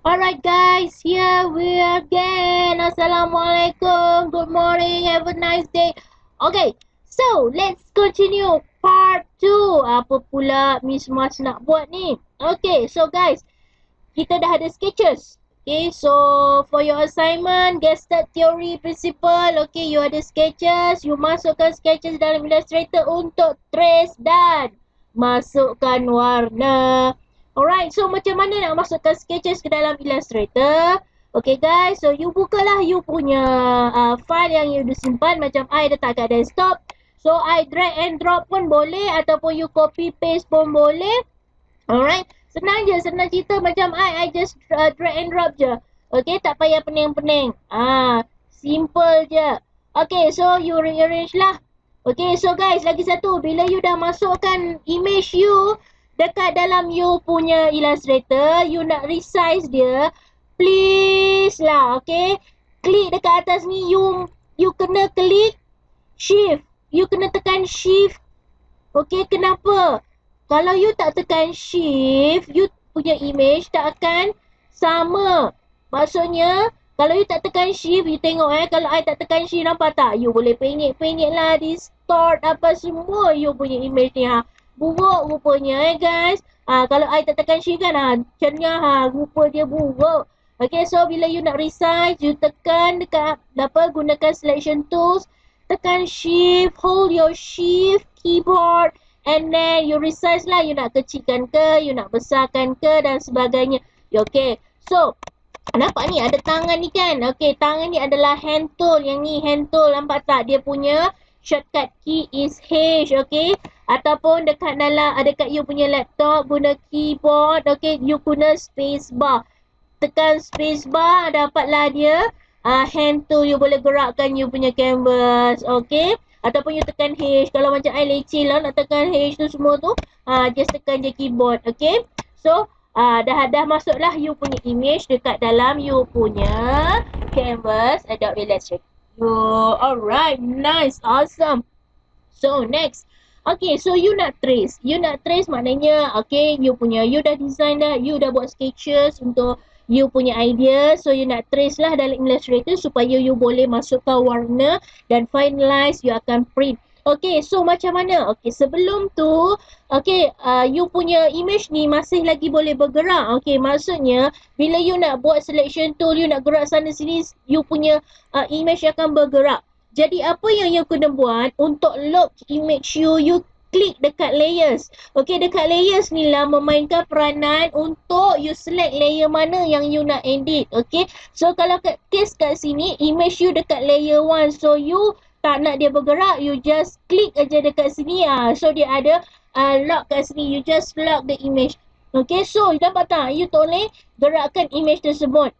Alright guys, here we are again. Assalamualaikum. Good morning. Have a nice day. Okay, so let's continue part 2. Apa pula Miss Mas nak buat ni? Okay, so guys, kita dah ada sketches. Okay, so for your assignment, gesture theory principle. Okay, you ada sketches. You masukkan sketches dalam Illustrator untuk trace dan masukkan warna. Alright, so macam mana nak masukkan sketches ke dalam Illustrator? Okay guys, so you bukalah you punya file yang you dah simpan. Macam I letak kat desktop. So I drag and drop pun boleh, ataupun you copy paste pun boleh. Alright, senang je, senang cerita macam I just drag and drop je. Okay, tak payah pening-pening. Simple je. Okay, so you rearrange lah. Okay, so guys, lagi satu. Bila you dah masukkan image you dekat dalam you punya Illustrator, you nak resize dia, please lah, okay? Klik dekat atas ni, you kena klik shift. You kena tekan shift. Okay, kenapa? Kalau you tak tekan shift, you punya image tak akan sama. Maksudnya, kalau you tak tekan shift, you tengok kalau I tak tekan shift, nampak tak? You boleh penyek-penyek lah, distort apa semua you punya image ni buruk rupanya guys. Kalau I tak tekan shift kan cengah rupa dia buruk. Okay, so bila you nak resize, you tekan dekat gunakan selection tools, tekan shift, hold your shift keyboard, and then you resize lah. You nak kecilkan ke, you nak besarkan ke dan sebagainya. Okay, so nampak ni ada tangan ni kan. Okay, tangan ni adalah hand tool. Yang ni hand tool, nampak tak? Dia punya shortcut key is H, okay? Ataupun dekat you punya laptop guna keyboard, okay? You guna space bar. Tekan space bar, dapatlah dia hand tool. You boleh gerakkan you punya canvas, okay? Ataupun you tekan H. Kalau macam I leceh lah nak tekan H tu semua tu, just tekan je keyboard, okay? So, dah masuklah you punya image dekat dalam you punya canvas Adobe Illustrator. Alright, nice, awesome. So next, okay, so you nak trace. You nak trace maknanya, okay, you dah design dah, you dah buat sketches untuk you punya idea. So you nak trace lah dalam Illustrator supaya you boleh masukkan warna dan finalize, you akan print. Okay, so macam mana? Okay, sebelum tu, okay, you punya image ni masih lagi boleh bergerak. Okay, maksudnya, bila you nak buat selection tool, you nak gerak sana sini, you punya image akan bergerak. Jadi, apa yang you kena buat untuk lock image you, you klik dekat layers. Okay, dekat layers ni lah memainkan peranan untuk you select layer mana yang you nak edit. Okay, so kalau case kat sini, image you dekat layer 1. So, you tak nak dia bergerak, you just klik aja dekat sini. So dia ada lock kat sini, you just lock the image. Okay, so dapat tak? You boleh gerakkan image tersebut.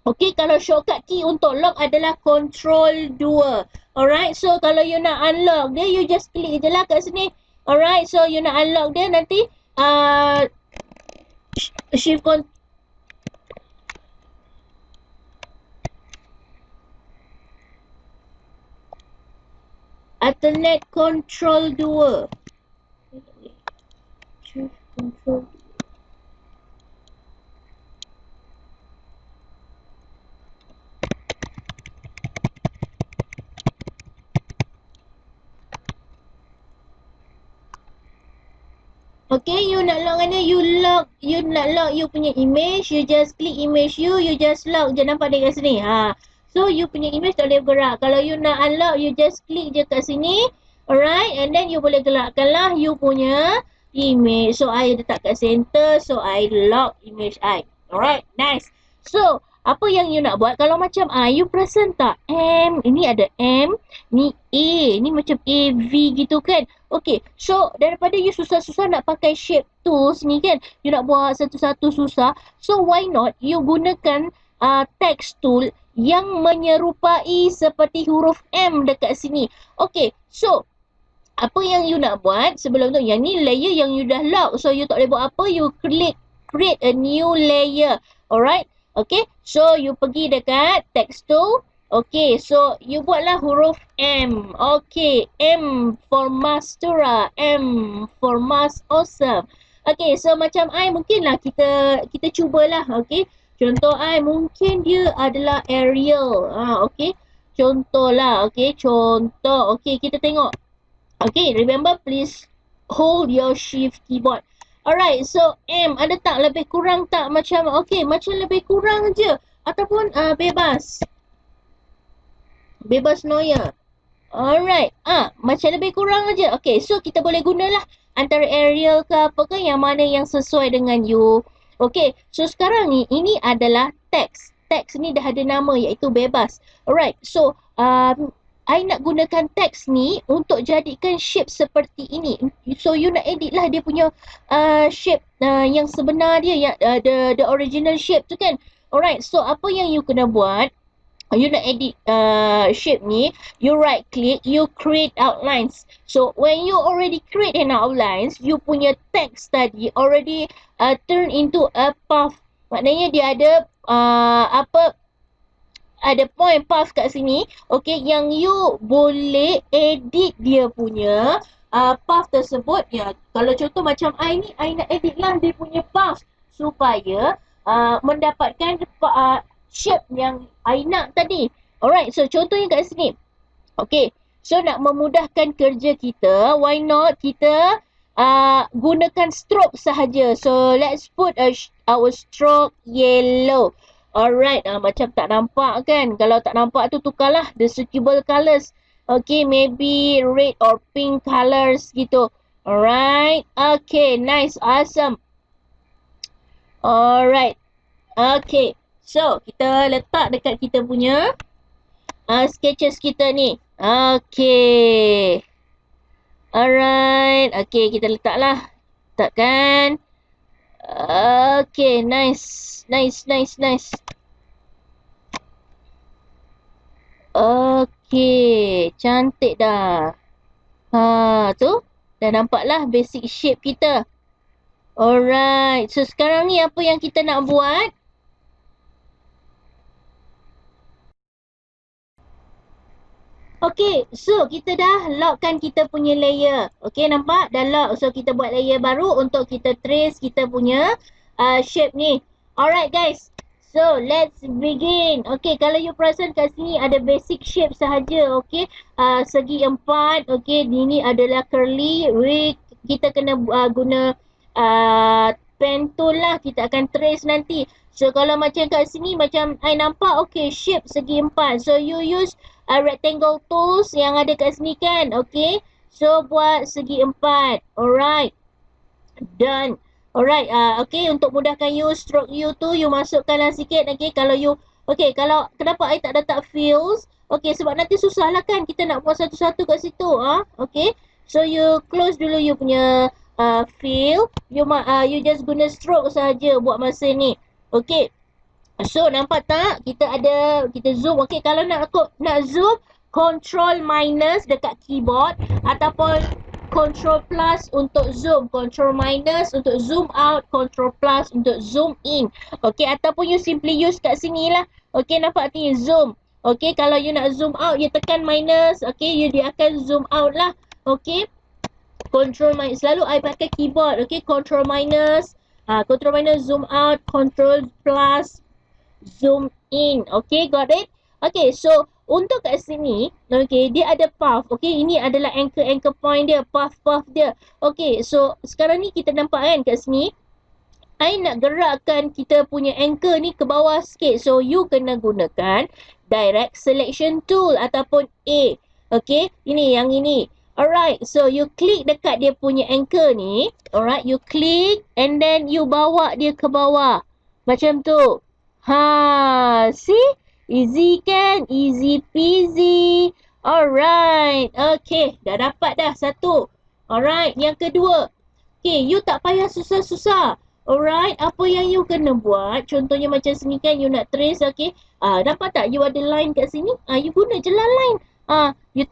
Okay, kalau shortcut key untuk lock adalah Ctrl 2. Alright, so kalau you nak unlock dia, you just klik je lah kat sini. Alright, so you nak unlock dia nanti shift alternate Ctrl 2. Shift Ctrl 2. Okay, you nak lock mana? You nak lock you punya image, you just klik image you just lock je, nampak dia kat sini. So, you punya image tak boleh bergerak. Kalau you nak unlock, you just klik je kat sini. Alright, and then you boleh gerakkan lah you punya image. So, I letak kat center, so I lock image I. Alright, nice. So, apa yang you nak buat? Kalau macam you perasan tak? M, ini ada M, ni A, ni macam AV gitu kan? Okay, so daripada you susah-susah nak pakai shape tools ni kan, you nak buat satu-satu susah, so why not you gunakan text tool yang menyerupai seperti huruf M dekat sini. Okay, so apa yang you nak buat sebelum tu, yang ni layer yang you dah lock, so you tak boleh buat apa, you klik create a new layer. Alright, okay, so you pergi dekat text tool. Okay, so you buatlah huruf M. Okay, M for Mastura, M for Mas Awesome. Okay, so macam I mungkinlah kita cubalah, okay. Contoh mungkin dia adalah Arial. Okay. Contoh lah. Okay. Contoh. Okay. Kita tengok. Okay. Remember, please hold your shift keyboard. Alright. So, M. Ada tak lebih kurang tak? Macam, okay. Macam lebih kurang je. Ataupun bebas. Bebas Noya. Alright. Macam lebih kurang aja. Okay. So, kita boleh gunalah antara Arial ke apa ke yang mana yang sesuai dengan you. Okay, so sekarang ni, ini adalah teks. Teks ni dah ada nama iaitu bebas. Alright, so I nak gunakan teks ni untuk jadikan shape seperti ini. So, you nak edit lah dia punya shape yang sebenar dia, yang the original shape tu kan. Alright, so apa yang you kena buat, you nak edit shape ni, you right click, you create outlines. So when you already create an outlines, you punya text tadi already turn into a path. Maknanya dia ada ada point path kat sini, okay, yang you boleh edit dia punya path tersebut. Ya, kalau contoh macam I ni, I nak edit lah dia punya path supaya mendapatkan shape yang I nak tadi. Alright, so contohnya kat sini. Okay, so nak memudahkan kerja kita, why not kita gunakan stroke sahaja. So let's put our stroke yellow. Alright, macam tak nampak kan. Kalau tak nampak tu tukarlah the suitable colours. Okay, maybe red or pink colours gitu. Alright, okay, nice, awesome. Alright, okay. So, kita letak dekat kita punya sketches kita ni. Okay. Alright. Okay, kita letaklah. Letakkan. Okay, nice. Nice. Okay, cantik dah. Tu. Dah nampaklah basic shape kita. Alright. So, sekarang ni apa yang kita nak buat? Okay, so kita dah lockkan kita punya layer. Okay, nampak? Dah lock. So, kita buat layer baru untuk kita trace kita punya shape ni. Alright guys. So, let's begin. Okay, kalau you perasan kat sini ada basic shape sahaja. Okay, segi empat. Okay, ini adalah curly. Kita kena guna pen tool lah. Kita akan trace nanti. So, kalau macam kat sini, macam I nampak, okay, shape segi empat. So, you use rectangle tools yang ada kat sini kan. Okay. So, buat segi empat. Alright. Done. Alright. Okay. Untuk mudahkan you, stroke you tu, you masukkanlah sikit. Okay. Kalau you, okay. Kalau, kenapa I tak letak fills? Okay. Sebab nanti susah lah kan. Kita nak buat satu-satu kat situ. Okay. So, you close dulu you punya fill. You just guna stroke saja buat masa ni. Okay. So, nampak tak? Kita zoom. Okay, kalau nak zoom, control minus dekat keyboard ataupun control plus untuk zoom. Control minus untuk zoom out, control plus untuk zoom in. Okay, ataupun you simply use kat sini lah. Okay, nampak ni zoom. Okay, kalau you nak zoom out, you tekan minus. Okay, dia akan zoom out lah. Okay, control minus. Selalu I pakai keyboard. Okay, control minus. Control minus zoom out, control plus zoom in. Okay, got it? Okay, so untuk kat sini, okay, dia ada path. Okay, ini adalah anchor point dia, path dia. Okay, so sekarang ni kita nampak kan kat sini, I nak gerakkan kita punya anchor ni ke bawah sikit. So, you kena gunakan direct selection tool ataupun A. Okay, yang ini. Alright, so you klik dekat dia punya anchor ni. Alright, you klik and then you bawa dia ke bawah. Macam tu. See? Easy kan? Easy peasy. Alright. Okay. Dah dapat dah satu. Alright. Yang kedua. Okay. You tak payah susah-susah. Alright. Apa yang you kena buat. Contohnya macam sini kan. You nak trace. Okay. Dapat tak? You ada line kat sini. You guna je lah line. You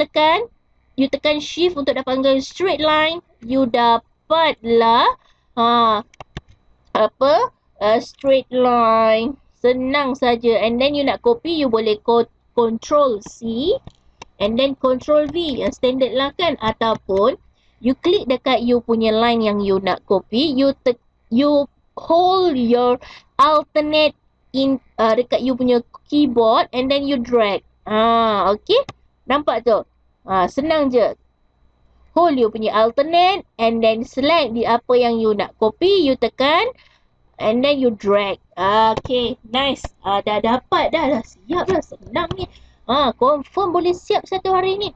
tekan shift untuk dapatkan straight line. You dapatlah. Straight line. Senang saja. And then you nak copy, you boleh control C and then control V. Yang standard lah kan. Ataupun you klik dekat you punya line yang you nak copy, you hold your alternate dekat you punya keyboard and then you drag. Okay. Nampak tu? Senang je. Hold you punya alternate and then select di apa yang you nak copy, you tekan and then you drag. Okay, nice. Dah dapat dah siap dah. Senang ni. Confirm boleh siap satu hari ni.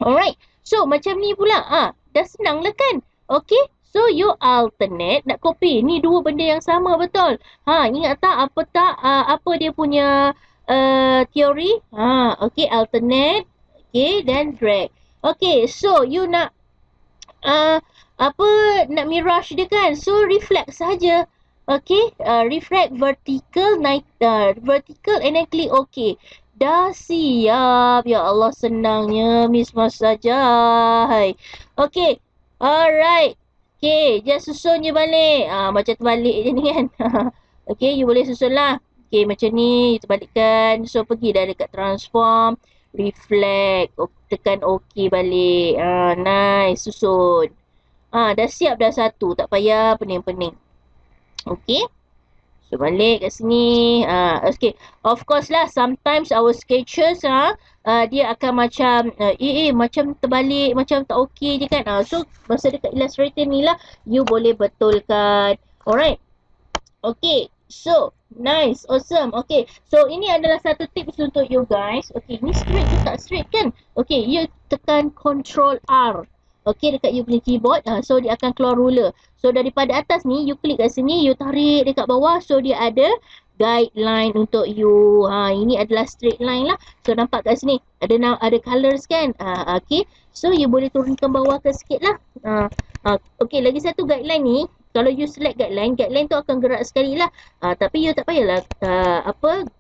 Alright. So, macam ni pula. Dah senang lah kan? Okay. So, you alternate nak copy. Ni dua benda yang sama betul. Ingat tak apa dia punya teori? Okay, alternate. Okay, then drag. Okay, so you nak nak mirage dia kan? So, reflect saja. Okay, reflect vertical and then click OK. Dah siap. Ya Allah, senangnya Miss Mas saja. Hai. Okay, alright. Okay, just susun je balik. Macam terbalik je ni kan. Okay, you boleh susun lah. Okay, macam ni. You terbalikkan. So, pergi dah dekat transform. Reflect. Tekan OK balik. Nice. Susun. Dah siap dah satu. Tak payah pening-pening. Okay. So, balik kat sini. Okay. Of course lah, sometimes our sketches, dia akan macam, macam terbalik, macam tak okay je kan. So, masa dekat Illustrator ni lah, you boleh betulkan. Alright. Okay. So, nice. Awesome. Okay. So, ini adalah satu tips untuk you guys. Okay. Ni straight ke tak straight kan? Okay. You tekan Ctrl R. Okay, dekat you punya keyboard. So, dia akan keluar ruler. So, daripada atas ni, you klik kat sini, you tarik dekat bawah. So, dia ada guideline untuk you. Ini adalah straight line lah. So, nampak kat sini. Ada colors kan? Okay. So, you boleh turunkan bawah ke sikit lah. Okay, lagi satu guideline ni. Kalau you select guideline tu akan gerak sekali lah. Tapi you tak payahlah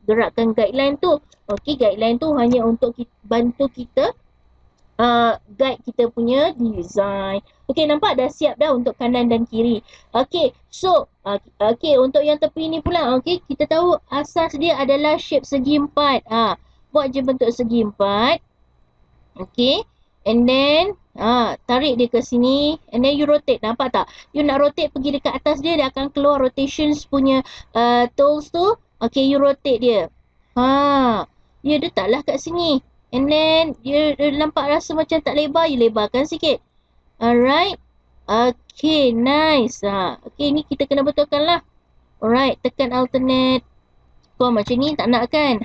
gerakkan guideline tu. Okay, guideline tu hanya untuk bantu kita guide kita punya design. Okay, nampak dah siap dah untuk kanan dan kiri. Okay, so okay, untuk yang tepi ni pula, okay, kita tahu asas dia adalah shape segi empat. Buat je bentuk segi empat. Okay, and then tarik dia ke sini and then you rotate. Nampak tak? You nak rotate pergi dekat atas dia akan keluar rotations punya tools tu. Okay, you rotate dia. You letaklah kat sini. And then, dia nampak rasa macam tak lebar, you lebarkan sikit. Alright. Okay, nice. Okay, ni kita kena betulkan lah. Alright, tekan alternate. Macam ni tak nak kan?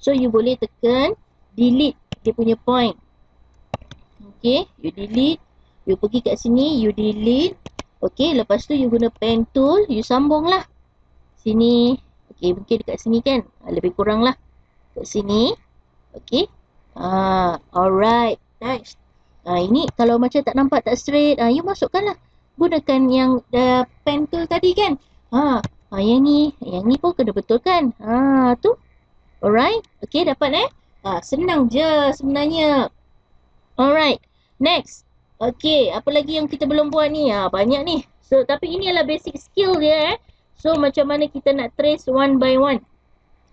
So, you boleh tekan delete dia punya point. Okay, you delete. You pergi kat sini, you delete. Okay, lepas tu you guna pen tool, you sambung lah. Sini. Okay, mungkin dekat sini kan? Lebih kurang lah. Kat sini. Okay. Alright. Nice. Ini kalau macam tak nampak tak straight, you masukkan lah. Gunakan yang pen tool tadi kan. Yang ni pun kena betulkan. Tu. Alright. Okay, dapat senang je sebenarnya. Alright. Next. Okay, apa lagi yang kita belum buat ni? Banyak ni. So, tapi ini adalah basic skill dia. So, macam mana kita nak trace one by one.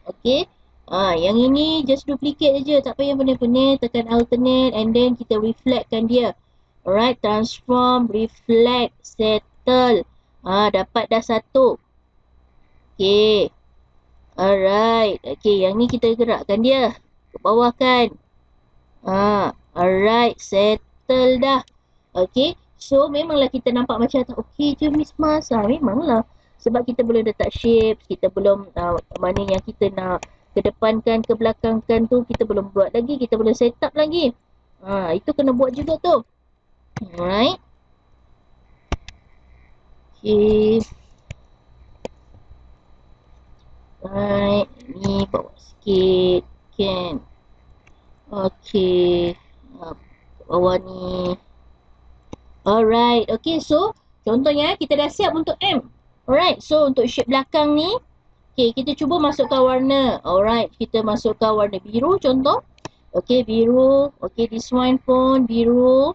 Okay. Yang ini just duplicate je. Tak payah pening-pening. Tekan alternate and then kita reflectkan dia. Alright. Transform, reflect, settle. Dapat dah satu. Okay. Alright. Okay. Yang ni kita gerakkan dia. Ke bawah kan. Alright. Settle dah. Okay. So memanglah kita nampak macam tak okay je Miss Mas. Memanglah. Sebab kita belum letak shapes. Kita belum mana yang kita nak kedepankan, kebelakangkan tu kita belum buat lagi, kita belum set up lagi. Itu kena buat juga tu. Alright. Okay. Right. Ni bawa sikit. Kan. Okay. Bawah ni. Alright. Okay, so contohnya kita dah siap untuk M. Alright. So untuk shape belakang ni, okay, kita cuba masukkan warna. Alright, kita masukkan warna biru contoh. Okay, biru. Okay, this one pun biru.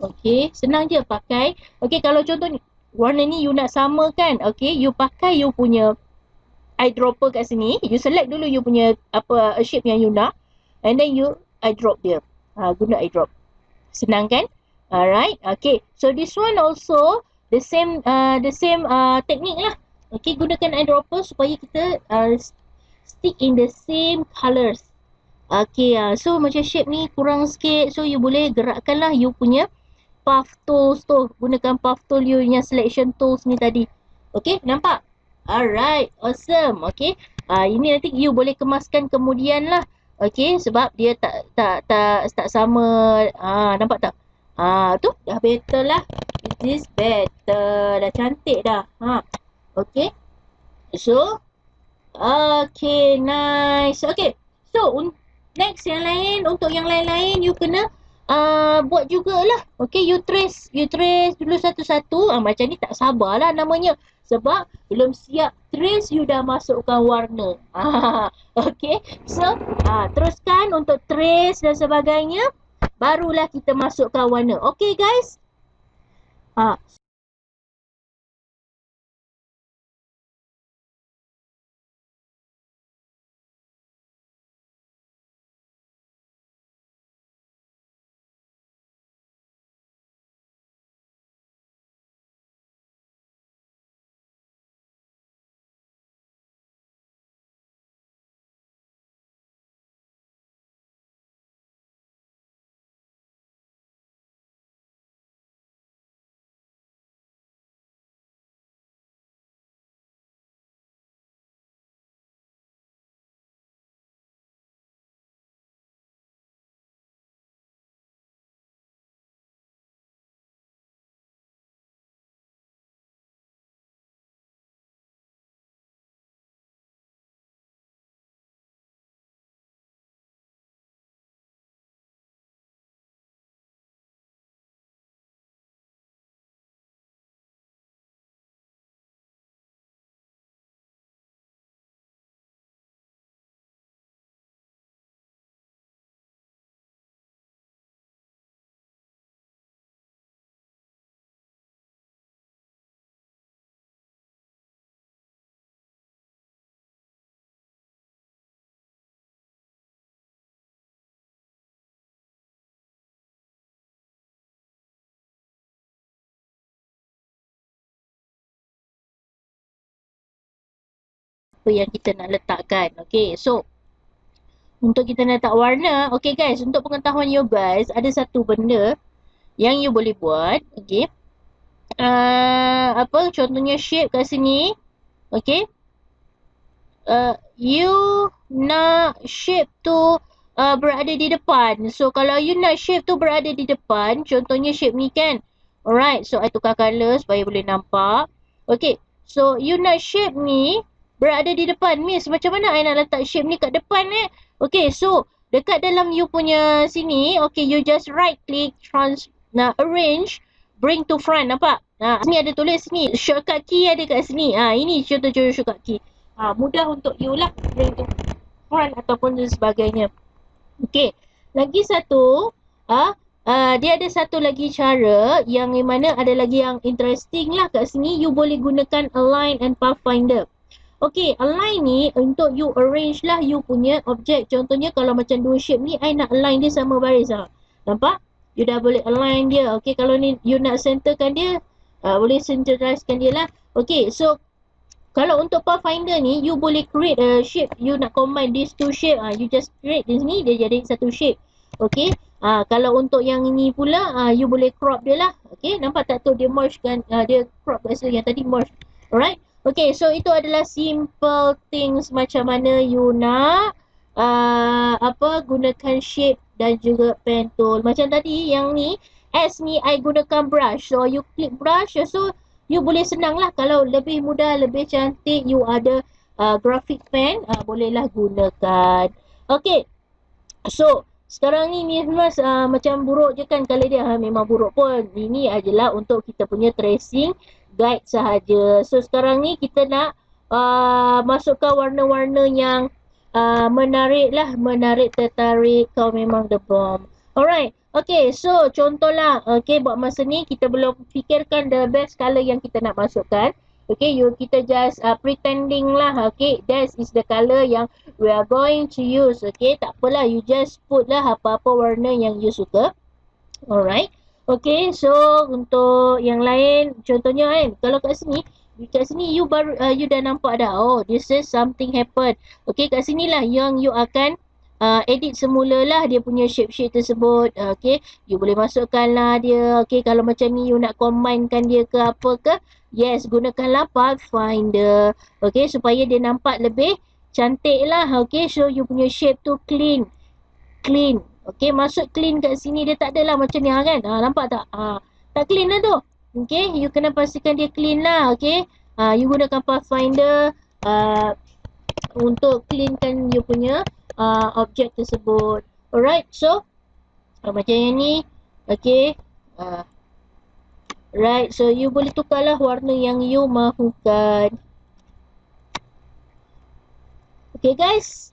Okay, senang je pakai. Okay, kalau contoh ni, warna ni you nak samakan. Okay, you pakai you punya eyedropper kat sini. You select dulu you punya shape yang you nak. And then you eyedrop dia. Guna eyedrop. Senang kan? Alright, okay. So this one also the same technique lah. Okay, gunakan eyedropper supaya kita stick in the same colours. Okay, so macam shape ni kurang sikit. So you boleh gerakkan lah you punya puff tools tu. Gunakan puff tool you punya selection tools ni tadi. Okay, nampak? Alright, awesome. Okay, ini nanti you boleh kemaskan kemudian lah. Okay, sebab dia tak sama. Nampak tak? Tu dah better lah. It is better. Dah cantik dah. Okay. So, okay, nice. Okay. So, next yang lain, untuk yang lain-lain you kena buat jugalah. Okay, you trace dulu satu-satu. Macam ni tak sabarlah namanya. Sebab belum siap trace, you dah masukkan warna. Okay, so teruskan untuk trace dan sebagainya. Barulah kita masukkan warna. Okay guys. Apa yang kita nak letakkan. Okay, so untuk kita nak letak warna, okay guys, untuk pengetahuan you guys, ada satu benda yang you boleh buat. Okay, contohnya shape kat sini. Okay, you nak shape tu berada di depan. So kalau you nak shape tu berada di depan, contohnya shape ni kan. Alright, so I tukar colour supaya boleh nampak. Okay, so you nak shape ni berada di depan. Miss, macam mana I nak letak shape ni kat depan Okay, so dekat dalam you punya sini, okay, you just right click, arrange, bring to front, nampak? Sini ada tulis ni, shortcut key ada kat sini. Ini contoh shortcut key. Mudah untuk you lah, bring to front ataupun sebagainya. Okay, lagi satu, dia ada satu lagi cara yang mana ada lagi yang interesting lah kat sini. You boleh gunakan align and pathfinder. Okay, align ni untuk you arrange lah you punya objek. Contohnya kalau macam dua shape ni, I nak align dia sama baris. Nampak? You dah boleh align dia. Okay, kalau ni you nak centerkan dia, boleh centerizekan dia lah. Okay, so kalau untuk pathfinder ni, you boleh create a shape. You nak combine these two shape. You just create di sini, dia jadi satu shape. Okay, kalau untuk yang ini pula, you boleh crop dia lah. Okay, nampak tak tu dia merge kan, dia crop kat situ yang tadi merge. Alright. Okay, so itu adalah simple things macam mana you nak gunakan shape dan juga pen tool. Macam tadi yang ni, S ni I gunakan brush. So you click brush, so you boleh senang lah. Kalau lebih mudah, lebih cantik, you ada graphic pen, bolehlah gunakan. Okay, so sekarang ni Mas macam buruk je kan kalau dia memang buruk pun. Ini adalah untuk kita punya tracing guide sahaja. So sekarang ni kita nak masukkan warna-warna yang menarik lah. Menarik, tertarik, kau memang the bomb. Alright, okay, so contohlah, okay, buat masa ni kita belum fikirkan the best colour yang kita nak masukkan. Okay, kita just pretending lah, okay, that is the colour yang we are going to use. Okay, tak apalah, you just put lah apa-apa warna yang you suka. Alright. Okay, so untuk yang lain, contohnya kan, kalau kat sini, kat sini you baru you dah nampak dah. Oh, this is something happen. Okay, kat sini lah yang you akan edit semula lah dia punya shape tersebut. Okay, you boleh masukkan lah dia. Okay, kalau macam ni you nak combinekan dia ke apa ke, yes, gunakanlah Pathfinder. Okay, supaya dia nampak lebih cantik lah. Okay, so you punya shape tu clean. Okay, masuk clean kat sini. Dia tak adalah macam ni kan. Nampak tak? Tak clean lah tu. Okay, you kena pastikan dia clean lah. Okay, you gunakan Pathfinder untuk cleankan you punya objek tersebut. Alright, so macam yang ni. Okay, right, so you boleh tukarlah warna yang you mahukan. Okay guys.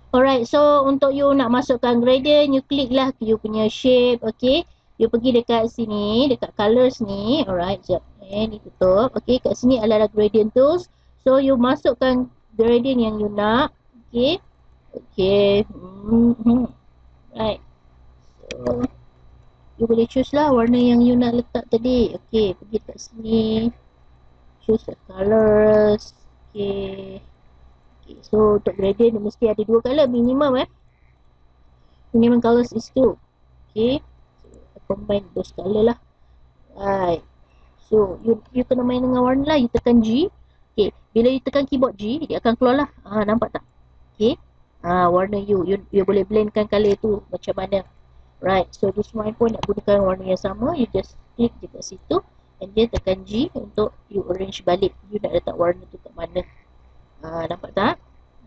Alright, so untuk you nak masukkan gradient, you klik lah you punya shape. Okay, you pergi dekat sini, dekat colors ni. Alright, sekejap. Ni tutup. Okay, kat sini adalah gradient tools. So you masukkan gradient yang you nak. Okay. Okay. Right. So you boleh choose lah warna yang you nak letak tadi. Okay, pergi kat sini. Choose the colors. Okay. Okay, so untuk gradient mesti ada 2 color minimum minimum colors is 2. Okay, so combine those color lah. Right, so you kena main dengan warna lah. You tekan G. Okay, bila you tekan keyboard G, dia akan keluar lah. Nampak tak? Okay, warna you boleh blendkan color tu macam mana. Right, so this one pun nak gunakan warna yang sama. You just klik je kat situ and then tekan G untuk you arrange balik. You nak letak warna tu kat mana. Nampak tak?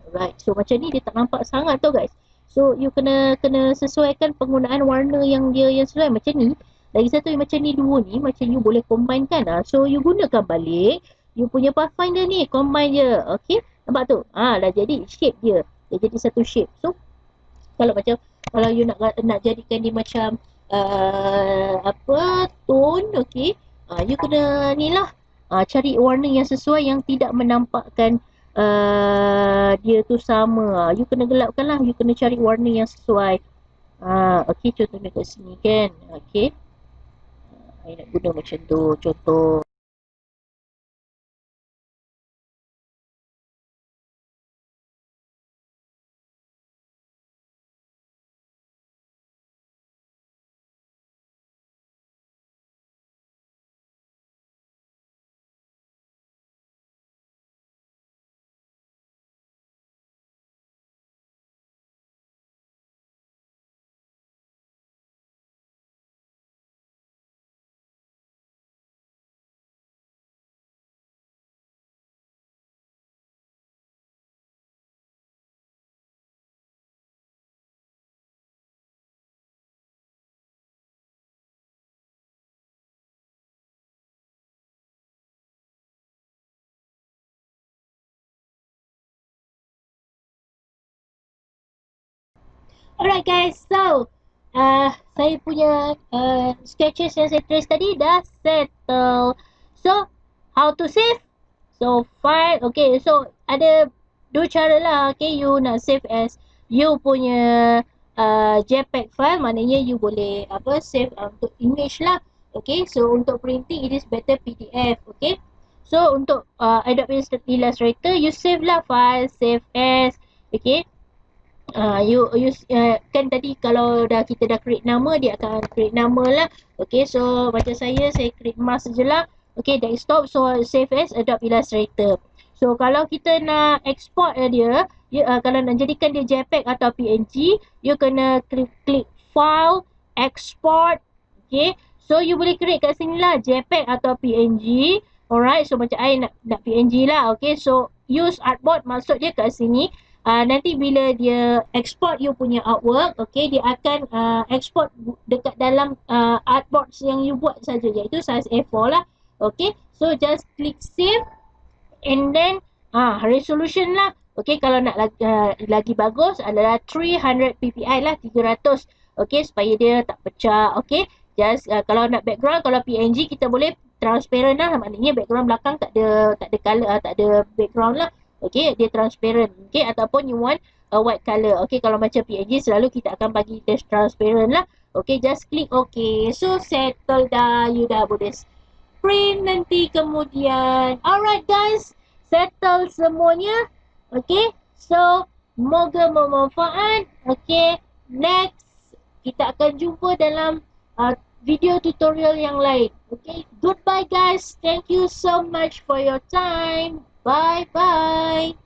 Alright, so macam ni dia tak nampak sangat tau guys. So you kena sesuaikan penggunaan warna yang dia yang sesuai. Macam ni, lagi satu yang macam ni dua ni, macam you boleh combine kan. So you gunakan balik you punya Pathfinder ni, combine je. Okay, nampak tu? Dah jadi shape dia. Dia jadi satu shape. So kalau you nak jadikan dia macam tone, okay, you kena ni lah, cari warna yang sesuai yang tidak menampakkan dia tu sama. You kena gelapkan lah. You kena cari warna yang sesuai. Okay, contohnya kat sini kan. Okay, I nak guna macam tu. Contoh. Alright guys, so saya punya sketches yang saya trace tadi dah settle. So how to save? So file, okay, so ada 2 cara lah. Okay, you nak save as you punya JPEG file, maknanya you boleh save untuk image lah. Okay, so untuk printing it is better PDF. Okay, so untuk Adobe Illustrator you save lah file, save as. Okay, you kan tadi kalau kita dah create nama, dia akan create nama lah. Okay, so macam saya create mask je lah. Okay, desktop, so save as Adobe Illustrator. So kalau kita nak export dia, kalau nak jadikan dia JPEG atau PNG, you kena klik file, export. Okay, so you boleh create kat sini lah JPEG atau PNG. Alright, so macam I nak PNG lah. Okay, so use artboard, masuk je kat sini. Nanti bila dia export you punya artwork, okay, dia akan export dekat dalam artboard yang you buat saja, iaitu size A4 lah. Okay, so just click save and then resolution lah. Okay, kalau nak lagi bagus adalah 300 ppi lah, 300. Okay, supaya dia tak pecah. Okay, just kalau nak background, kalau PNG kita boleh transparent lah, maknanya background belakang tak ada color, tak ada background lah. Okay, dia transparent. Okay, ataupun you want a white color. Okay, kalau macam PNG selalu kita akan bagi test transparent lah. Okay, just click okay. So settle dah, you dah boleh print nanti kemudian. Alright guys, settle semuanya. Okay, so moga bermanfaat. Okay, next kita akan jumpa dalam video tutorial yang lain. Okay, goodbye guys. Thank you so much for your time. Bye bye.